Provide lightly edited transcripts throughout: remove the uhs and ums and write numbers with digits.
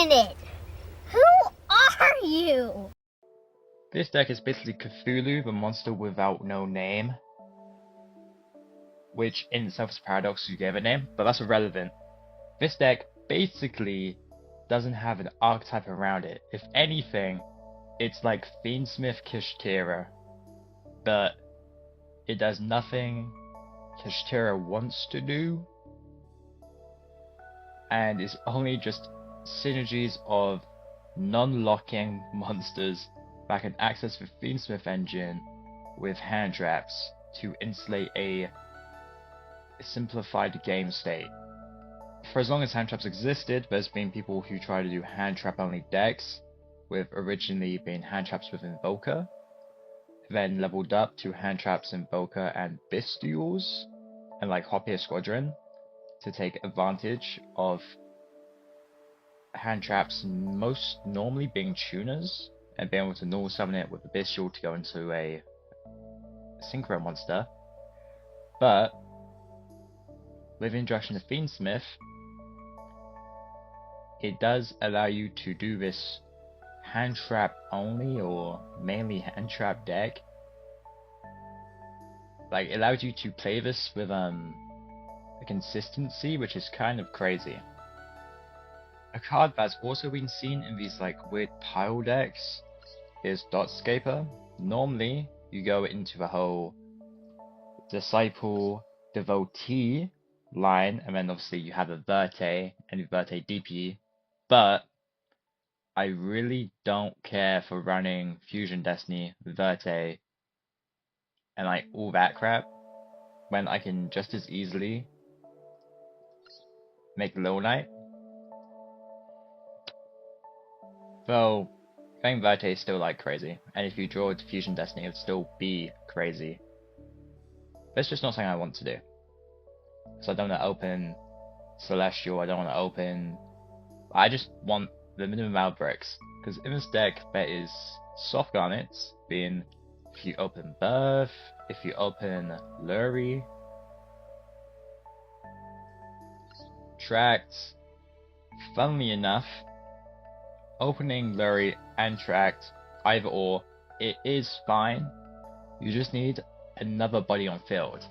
minute! Who are you? This deck is basically Cthulhu, the monster without no name. Which in itself is a paradox, you gave a name, but that's irrelevant. This deck basically doesn't have an archetype around it. If anything, it's like Fiendsmith Kishtira, but it does nothing Kishtira wants to do, and it's only just synergies of non-locking monsters that can access the Fiendsmith engine with hand traps to insulate a simplified game state. For as long as hand traps existed, there's been people who try to do hand trap only decks, with originally being hand traps with Invoker, then leveled up to hand traps, Invoker, and Bestials, and like Hopier Squadron, to take advantage of hand traps most normally being tuners, and being able to null summon it with a Bestial to go into a Synchro monster. But with the introduction of Fiendsmith, it does allow you to do this hand trap only or mainly hand trap deck. Like, it allows you to play this with a consistency which is kind of crazy. A card that's also been seen in these like weird pile decks is Dotscaper. Normally you go into the whole Disciple Devotee line, and then obviously you have a Verte and a Verte DP, but I really don't care for running Fusion Destiny, Verte, and like all that crap, when I can just as easily make Little Knight. Though, playing Verte is still like crazy, and if you draw to Fusion Destiny it would still be crazy. But it's just not something I want to do. So I don't want to open Celestial, I don't want to open... I just want the minimum amount of bricks. Because in this deck there is soft garnets, being if you open Birth, if you open Lurie, Tract. Funnily enough, opening Lurie and Tract, either or, it is fine. You just need another body on field.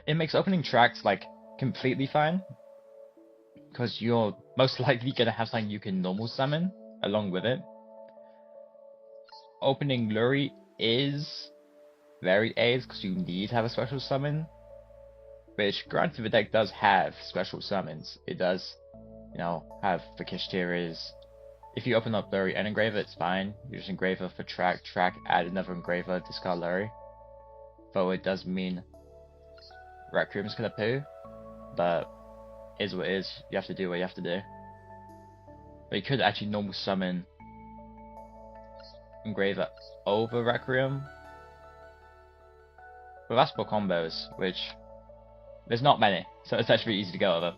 It makes opening Tract like completely fine, because you're most likely gonna have something you can normal summon along with it. Opening Lurie is very AIDS because you need to have a special summon, which granted the deck does have special summons. It does, you know, have the Kishtiras. If you open up Lurie and Engraver, it's fine. You just Engraver for Track, add another Engraver, discard Lurie. Though it does mean Requiem's gonna poo, but is what it is. You have to do what you have to do. But you could actually normal summon Engraver over Requiem. But that's for combos, which there's not many, so it's actually easy to go over.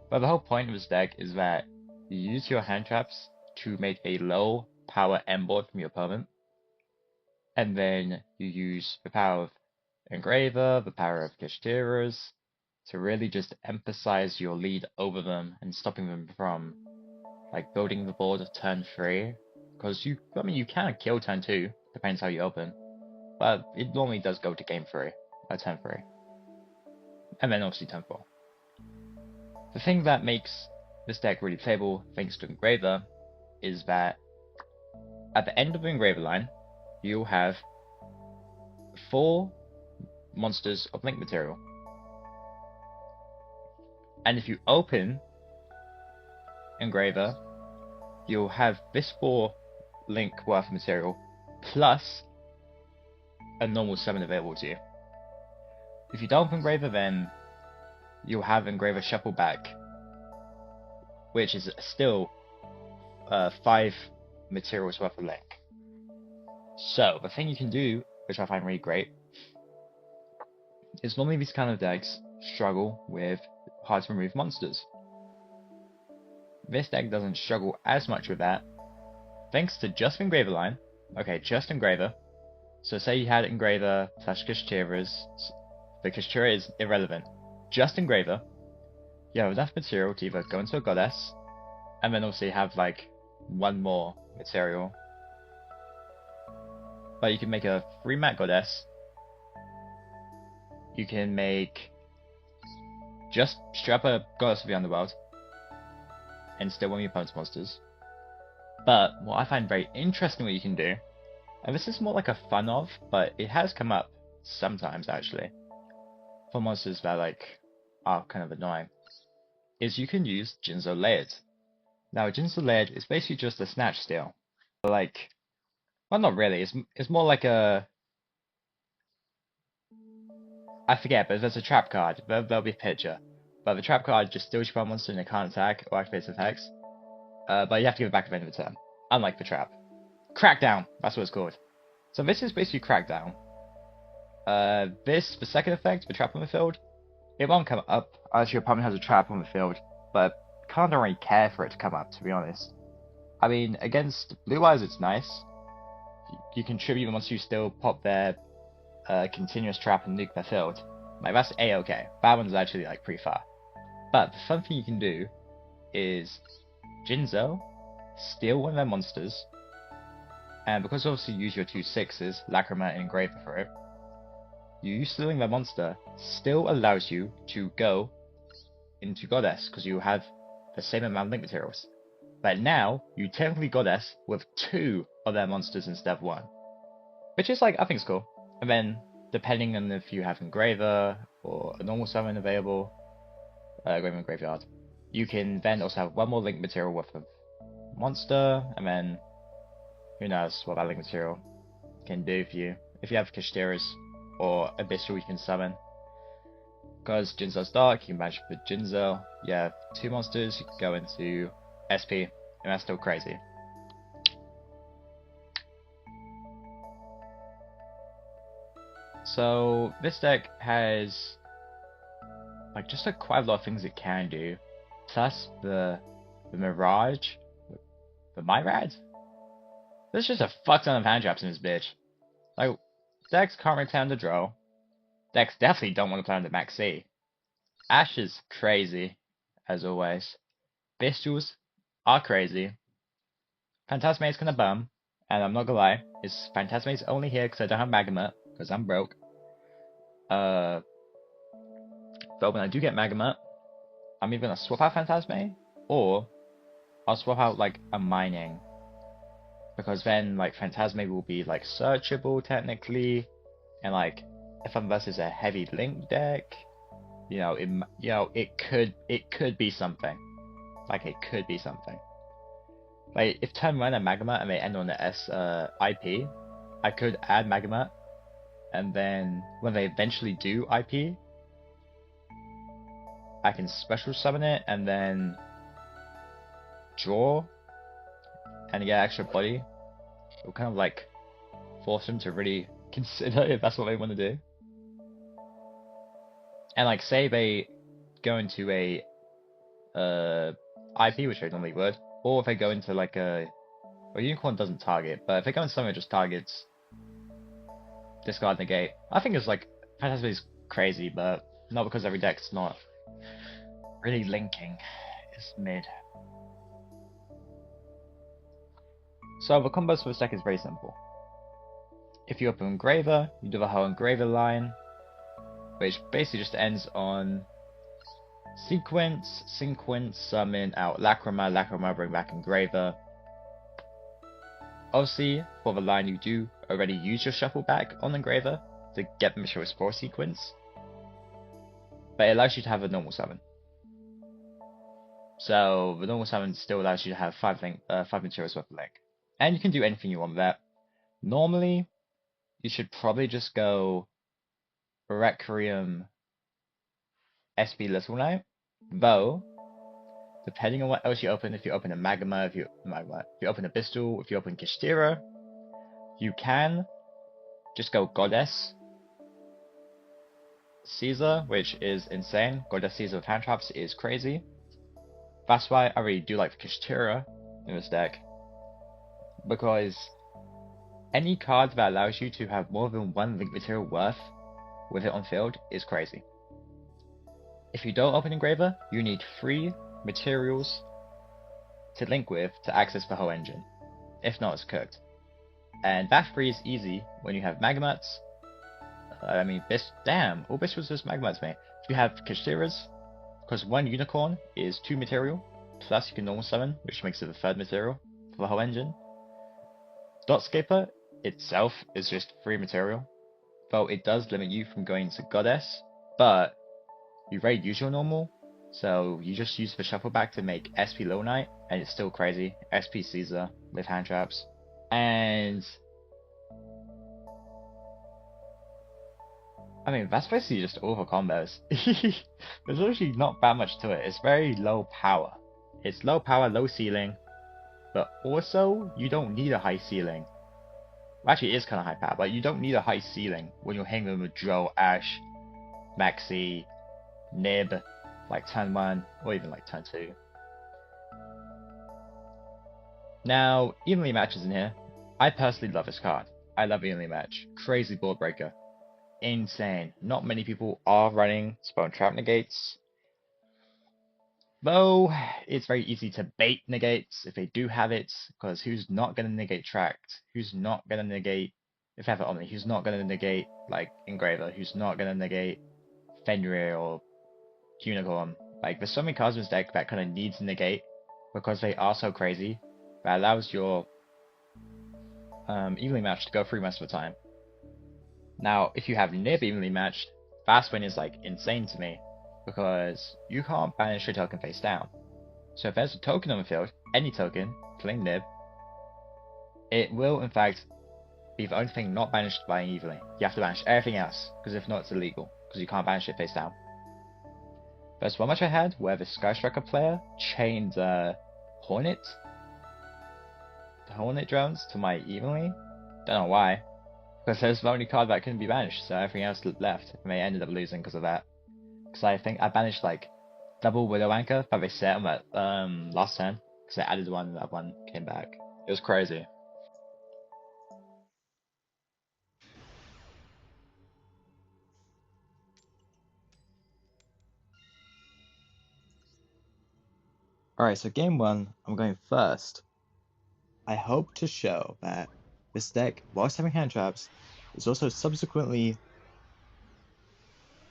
But the whole point of this deck is that you use your hand traps to make a low power end board from your opponent, and then you use the power of Engraver, the power of Kishtiras, to really just emphasize your lead over them and stopping them from like building the board at turn 3. Because you can kill turn 2, depends how you open, but it normally does go to game 3, at turn 3. And then obviously turn 4. The thing that makes this deck really playable, thanks to Engraver, is that at the end of the Engraver line, you'll have 4 monsters of link material. And if you open Engraver, you'll have this 4 link worth of material, plus a normal summon available to you. If you don't open Engraver, then you'll have Engraver Shuffle back, which is still 5 materials worth of link. So, the thing you can do, which I find really great, is normally these kind of decks struggle with hard to remove monsters. This deck doesn't struggle as much with that, thanks to just Engraver line. Okay, just Engraver. So say you had Engraver / Kishtiras, the Kishtira is irrelevant. Just Engraver, you have enough material to either go into a Goddess, and then also you have like one more material. But you can make a 3-mat goddess. You can make just straight up a goddess of the underworld and still one of your opponent's monsters. But what I find very interesting what you can do, and this is more like a fun of, but it has come up sometimes actually, for monsters that like are kind of annoying, is you can use Jinzo Layered. Now Jinzo Layered is basically just a snatch steal. Like, well not really, it's more like a, I forget, but there's a trap card, there'll be a picture. But the trap card just steals your monster and it can't attack or activates effects. But you have to give it back at the end of the turn. Unlike the trap. Crackdown! That's what it's called. So this is basically Crackdown. The second effect, the trap on the field, it won't come up unless your opponent has a trap on the field, but can't really care for it to come up, to be honest. I mean, against Blue Eyes it's nice. You can tribute them once you still pop their continuous trap and nuke their field. Like, that's A-okay. That one's actually like pretty far. But the fun thing you can do is Jinzo, steal one of their monsters, and because obviously you use your 2 6s, Lacrima and Engraver for it, you stealing their monster still allows you to go into Goddess, because you have the same amount of link materials. But now, you technically Goddess with 2 of their monsters instead of 1. Which is like, I think it's cool. And then, depending on if you have Engraver, or a normal summon available, Engraver and Graveyard, you can then also have 1 more link material worth of monster, and then who knows what that link material can do for you. If you have Kashtiras or Abyssal you can summon. Because Jinzo's Dark, you can match with Jinzo, you have 2 monsters, you can go into SP, and that's still crazy. So this deck has like just quite a lot of things it can do. Plus the Mirage, the Myrad. There's just a fuck ton of hand traps in this bitch. Like, decks can't really play under draw. Decks definitely don't want to play under Maxi. Ash is crazy, as always. Bestials are crazy. Phantasmate's kinda bum, and I'm not gonna lie, Phantasmate's only here because I don't have Magma, because I'm broke. But when I do get Magma, I'm either gonna swap out Phantasmate, or I'll swap out like a mining. Because then like Phantasmate will be like searchable technically, and like if I'm versus a heavy link deck, it could be something. Like it could be something. Like if turn 1 and Magma and they end on the IP, I could add Magma, and then when they eventually do IP, I can special summon it and then draw and get extra body. It will kind of like force them to really consider if that's what they want to do. And like say they go into a IP, which they normally would, or if they go into like well, Unicorn doesn't target, but if they go into something that just targets discard negate, I think it's like Phantasm is crazy, but not because every deck's not really linking. It's mid. So the combos for this deck is very simple. If you open Engraver, you do the whole Engraver line, which basically just ends on Sequence, summon out Lacrima, bring back Engraver. Obviously, for the line you do already use your Shuffle back on Engraver to get the Material Spore sequence, but it allows you to have a normal summon. So the normal summon still allows you to have 5 materials worth of link. And you can do anything you want with that. Normally, you should probably just go Requiem SP Little Knight, though, depending on what else you open, if you open a Magma, if you open a Bistal, if you open Kishtira, you can just go Goddess Caesar, which is insane. Goddess Caesar with hand traps is crazy. That's why I really do like Kishtira in this deck, because any card that allows you to have more than 1 link material worth with it on field is crazy. If you don't open Engraver, you need 3 materials to link with to access the whole engine. If not, it's cooked. And that 3 is easy when you have Magmats. Damn, all Bish was just Magmats, mate. If you have Kashiras, because 1 Unicorn is 2 material, plus you can normal summon, which makes it the 3rd material for the whole engine. Dotscaper itself is just 3 material, though it does limit you from going to Goddess, but you rate usual normal, so you just use the shuffle back to make SP Little Knight, and it's still crazy. SP Caesar with hand traps. And I mean, that's basically just all the combos. There's actually not that much to it. It's very low power. It's low power, low ceiling, but also you don't need a high ceiling. Well, actually, it is kind of high power, but you don't need a high ceiling when you're hanging with Joe, Ash, Maxi, Nib, like turn 1, or even like turn 2. Now, Evenly Match is in here. I personally love this card. I love Evenly Match. Crazy board breaker. Insane. Not many people are running Spawn Trap Negates. Though, it's very easy to bait negates if they do have it, because who's not going to negate Tract? Who's not going to negate, if they have it Omni, who's not going to negate, like, Engraver? Who's not going to negate Fenrir or Unicorn? Like, there's so many cards in this deck that kind of needs to negate, because they are so crazy, that allows your evenly matched to go through most of the time. Now, if you have Nib evenly matched, fast win is like insane to me, because you can't banish your token face down. So if there's a token on the field, any token, playing Nib, it will in fact be the only thing not banished by evenly. You have to banish everything else, because if not it's illegal, because you can't banish it face down. There's one match I had where the Sky Striker player chained Hornet drones to my evenly. Don't know why, because there's the only card that couldn't be banished, so everything else left, and they ended up losing because of that. Because I think I banished like double Widow Anchor, but they set them at last turn, because I added one and that one came back. It was crazy. Alright, so game 1, I'm going first. I hope to show that this deck, whilst having hand traps, is also subsequently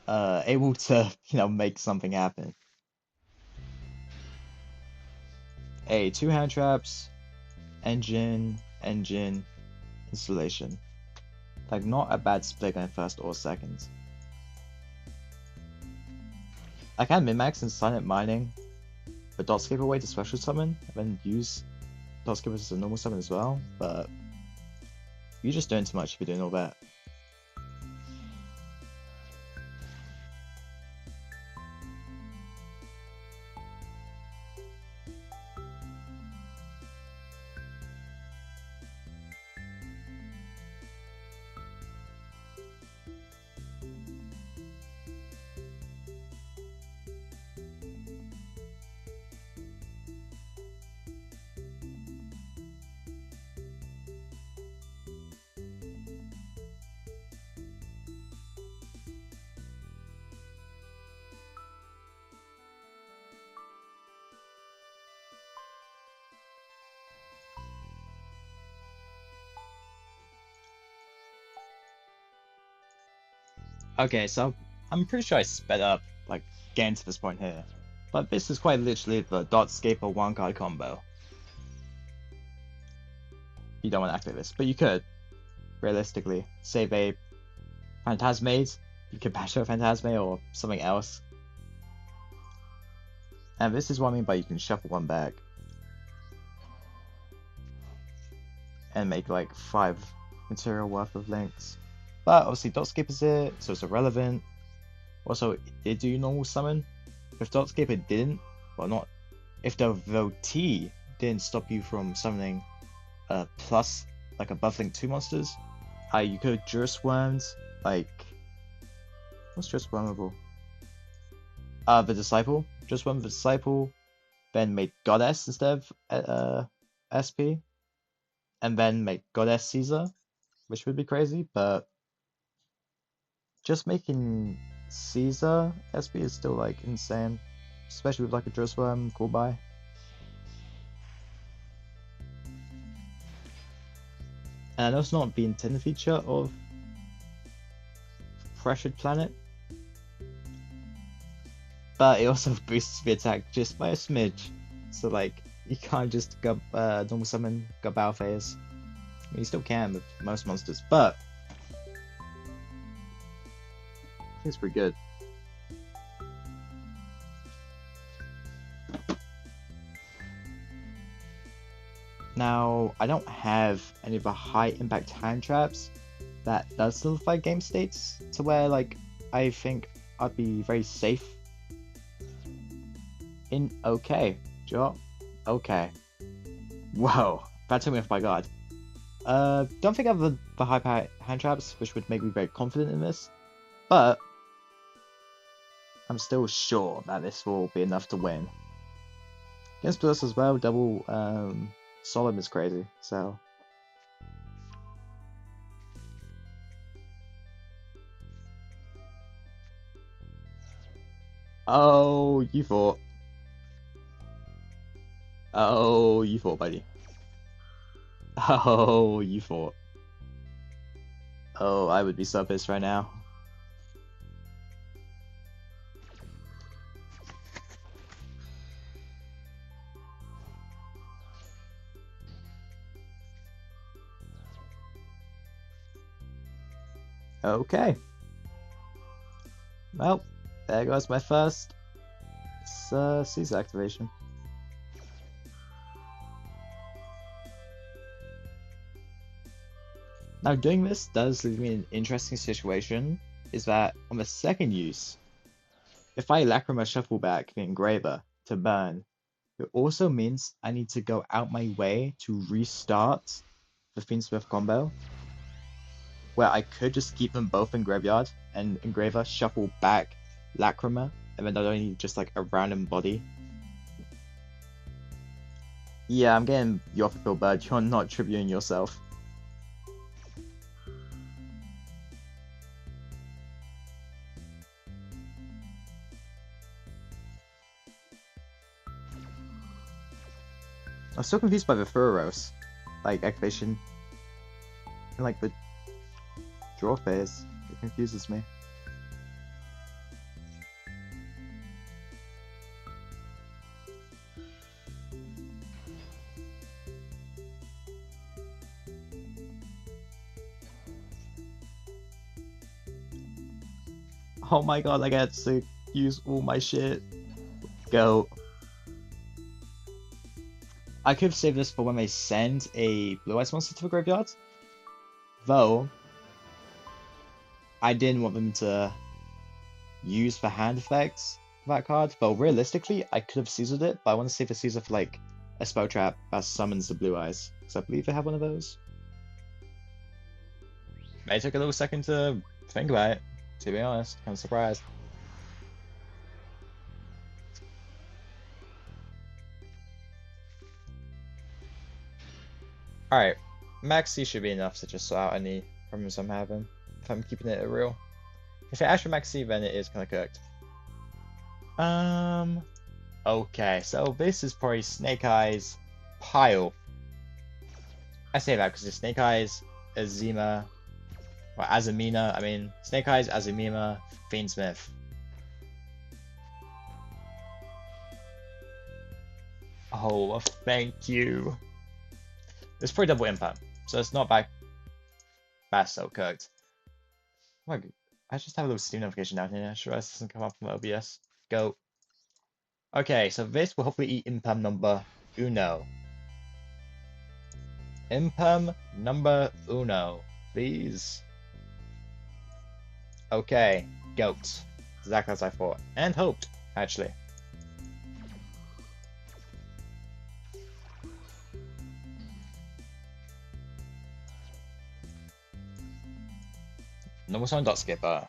able to, make something happen. 2 hand traps, engine, installation. Like, not a bad split going first or second. I can min-max and silent mining the Dotscaper away to special summon, and then use Dotscaper as a normal summon as well, but you're just doing too much if you're doing all that. Okay, so I'm pretty sure I sped up, like, getting to this point here. But this is quite literally the Dotscaper 1-card combo. You don't want to activate this, but you could, realistically. Save a Phantasmade, you could bash a Phantasmade or something else. And this is what I mean by you can shuffle one back. And make like 5 material worth of links. But obviously Dotscaper's it, so it's irrelevant. Also, it do normal summon. If Dotscaper didn't, well not, if the VOT didn't stop you from summoning plus, like above link 2 monsters, you could have Juris Wormed, like, what's Juris Wormable? The Disciple. Juris Wormed the Disciple, then make Goddess instead of SP, and then make Goddess Caesar, which would be crazy, but just making Caesar SP is still like insane, especially with like a Juris Worm cool buy. And I know it's not the intended feature of Pressured Planet, but it also boosts the attack just by a smidge. So like, you can't just go normal summon, go battle phase. I mean, you still can with most monsters, but I think it's pretty good. Now, I don't have any of the high impact hand traps that does solidify game states to where like I think I'd be very safe in sure. Okay. Whoa, that took me off my guard. Don't think I have the high impact hand traps, which would make me very confident in this, but I'm still sure that this will be enough to win. Against us as well, double Solemn is crazy, so. Oh, you thought. Oh, you thought, buddy. Oh, you thought. Oh, I would be so pissed right now. Okay. Well, there goes my first Caesar activation. Now doing this does leave me in an interesting situation, is that on the second use, if I Lacrima Shuffle back the Engraver to burn, it also means I need to go out my way to restart the Fiendsmith combo, where I could just keep them both in Graveyard and Engraver, shuffle back Lacrima, and then I don't need just like a random body. Yeah, I'm getting you off the field, bud. You're not tributing yourself. I'm so confused by the Furos, like activation, and like the draw phase. It confuses me. Oh my god, I get to use all my shit. Go. I could have saved this for when they send a Blue Eyes monster to the graveyard, though I didn't want them to use the hand effects for that card. Though realistically, I could have Caesared it, but I want to save the Caesar for like a spell trap that summons the Blue Eyes, because I believe they have one of those. May take a little second to think about it, to be honest. I'm surprised. Alright, Max C should be enough to just sort out any problems I'm having, if I'm keeping it real. If it actually Max C, then it is kind of cooked. Okay, so this is probably Snake Eyes pile. I say that because it's Snake Eyes, Azima, or Azamina, I mean, Snake Eyes, Azamima, Fiendsmith. Oh, thank you. It's probably double impact, so it's not back. That's so cooked. Oh my god, I just have a little Steam notification down here. Sure, this doesn't come up from OBS. Go. Okay, so this will hopefully eat Impam number uno. Impam number uno, please. Okay, goat. Exactly as I thought. And hoped, actually. Normal summon dot skipper.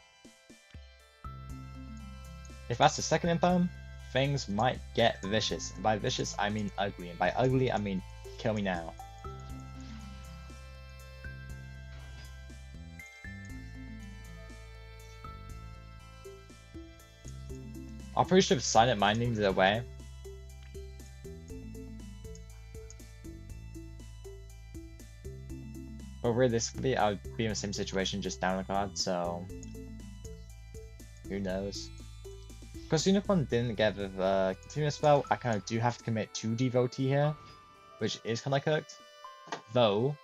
If that's the second Impam, things might get vicious. And by vicious, I mean ugly. And by ugly, I mean kill me now. I'm pretty sure if Silent Minding did away. But realistically, I would be in the same situation, just down a card, so who knows? Because Unicorn didn't get the continuous spell, I kind of do have to commit to Devotee here, which is kind of cooked. Though,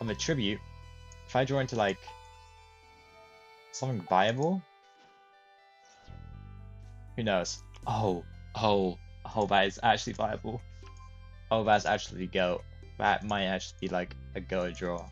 on the tribute, if I draw into like something viable, who knows? Oh, that is actually viable. Oh, that's actually go. That might actually be like a go draw.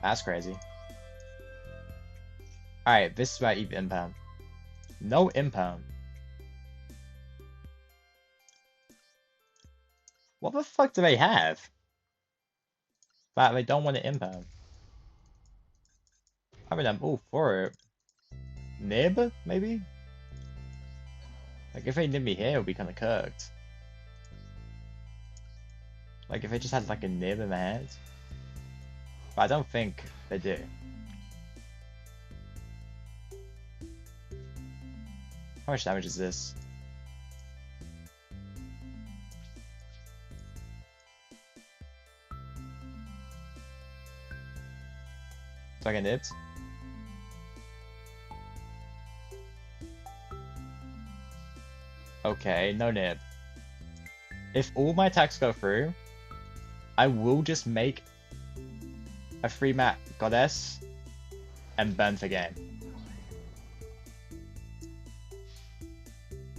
That's crazy. Alright, this is where I eat impound. No impound. What the fuck do they have? That they don't want to impound. I mean, I'm all for it. Nib, maybe? Like, if they nib me here, it would be kind of cooked. Like, if they just had like a nib in their hands. But I don't think they do. How much damage is this? Do I get nibbed? Okay, no nib. If all my attacks go through, I will just make a 3-mat goddess and burn the game.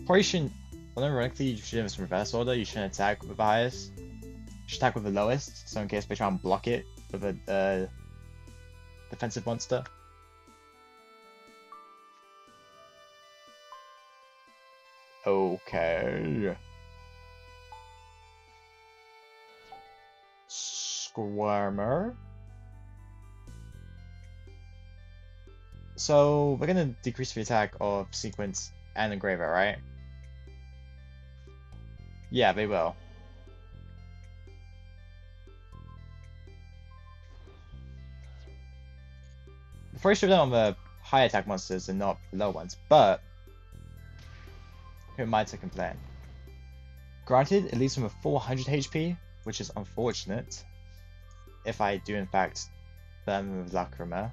Probably shouldn't, ironically, you should have some reverse order. You shouldn't attack with the highest. You should attack with the lowest, so in case they try and block it with a defensive monster. Okay. Squirmer. So we're gonna decrease the attack of Sequence and Engraver, right? Yeah, they will. Before should have done on the high attack monsters and not the low ones, but who am I to complain? Granted, it leaves them with 400 HP, which is unfortunate. If I do in fact burn them with Lacrima,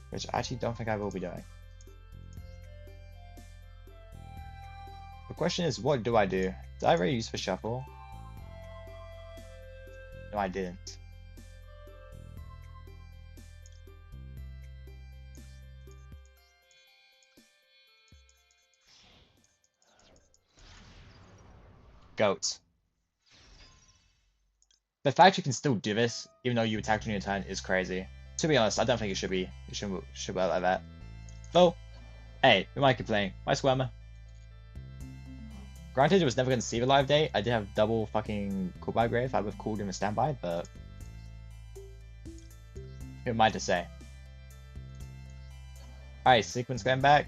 which I actually don't think I will be doing. The question is, what do I do? Did I already use the shuffle? No, I didn't. Goat. The fact you can still do this, even though you attacked on your turn, is crazy. To be honest, I don't think it should be. It should work like that. Though, hey, who am I complaining? My Squirmer. Granted, it was never going to see the live day. I did have double fucking Coolby Grave. I would have called him a standby, but who am I to say? Alright, Sequence going back.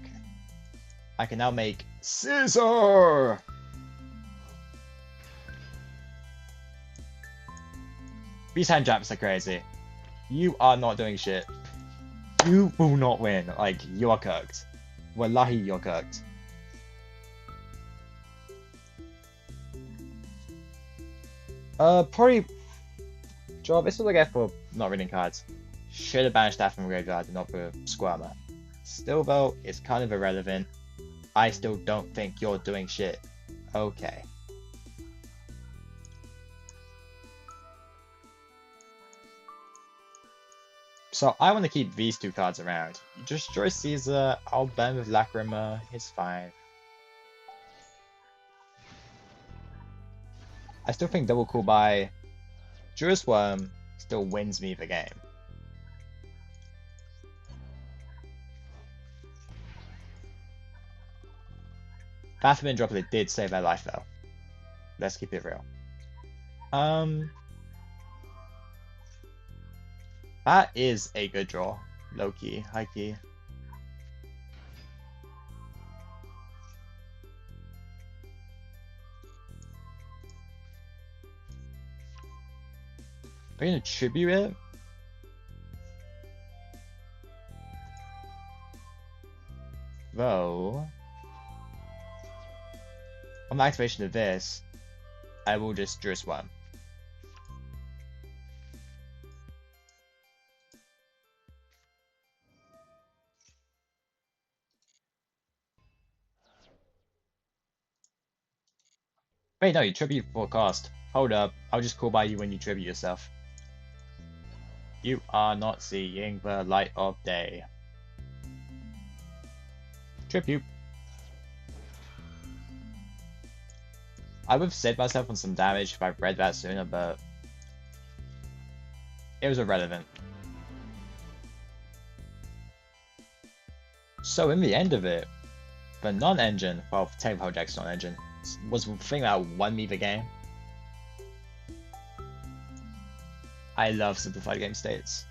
I can now make Scissor! These hand traps are crazy. You are not doing shit. You will not win. Like, you are cooked. Wallahi, you're cooked. Probably draw. This was like for not reading cards. Should have banished that from graveyard and not for Squirmer. Still though, it's kind of irrelevant. I still don't think you're doing shit. Okay. So I want to keep these two cards around. You just destroy Caesar, I'll burn with Lacrima, it's fine. I still think double cool by Juris Worm still wins me the game. Bathomin Droplet did save my life though. Let's keep it real. That is a good draw. Low key, high key. We're gonna tribute it. Though, on the activation of this, I will just Juris one. Wait, no, you tribute for cost. Hold up, I'll just call by you when you tribute yourself. You are not seeing the light of day. Tribute. I would have saved myself on some damage if I read that sooner, but it was irrelevant. So in the end of it, the non-engine, well, technically Jack's non-engine, was the thing that won me the game. I love simplified game states.